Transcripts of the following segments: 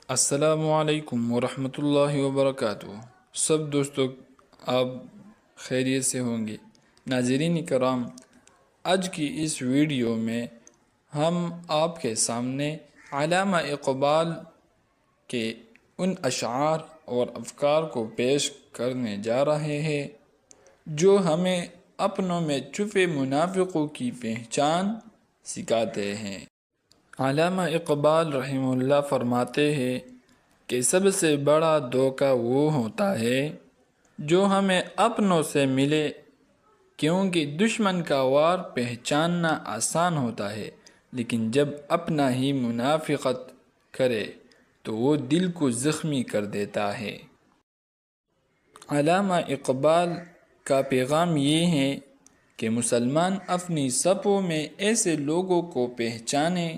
السلام علیکم ورحمۃ اللہ وبرکاتہ۔ سب دوستوں آپ خیریت سے ہوں گے۔ ناظرین کرام، آج کی اس ویڈیو میں ہم آپ کے سامنے علامہ اقبال کے ان اشعار اور افکار کو پیش کرنے جا رہے ہیں جو ہمیں اپنوں میں چھپے منافقوں کی پہچان سکھاتے ہیں۔ علامہ اقبال رحمہ اللہ فرماتے ہیں کہ سب سے بڑا دھوکہ وہ ہوتا ہے جو ہمیں اپنوں سے ملے، کیونکہ دشمن کا وار پہچاننا آسان ہوتا ہے، لیکن جب اپنا ہی منافقت کرے تو وہ دل کو زخمی کر دیتا ہے۔ علامہ اقبال کا پیغام یہ ہے کہ مسلمان اپنی صفوں میں ایسے لوگوں کو پہچانے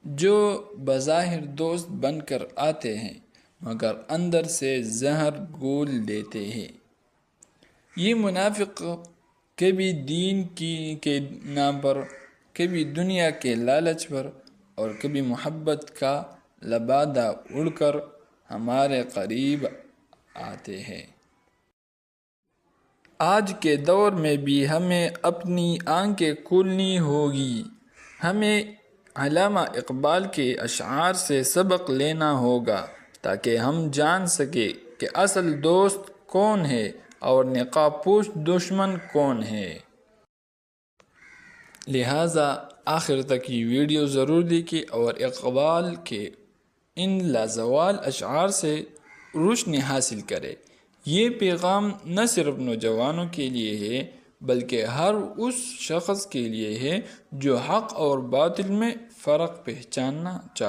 جو بظاہر دوست بن کر آتے ہیں مگر اندر سے زہر گھول دیتے ہیں۔ یہ منافق کبھی دین کے نام پر، کبھی دنیا کے لالچ پر اور کبھی محبت کا لبادہ اڑ کر ہمارے قریب آتے ہیں۔ آج کے دور میں بھی ہمیں اپنی آنکھیں کھولنی ہوگی۔ ہمیں علامہ اقبال کے اشعار سے سبق لینا ہوگا تاکہ ہم جان سکیں کہ اصل دوست کون ہے اور نقاب پوش دشمن کون ہے۔ لہٰذا آخر تک یہ ویڈیو ضرور دیکھیں اور اقبال کے ان لازوال اشعار سے روشنی حاصل کرے۔ یہ پیغام نہ صرف نوجوانوں کے لیے ہے بلکہ ہر اس شخص کے لیے ہے جو حق اور باطل میں فرق پہچاننا چاہتا ہے۔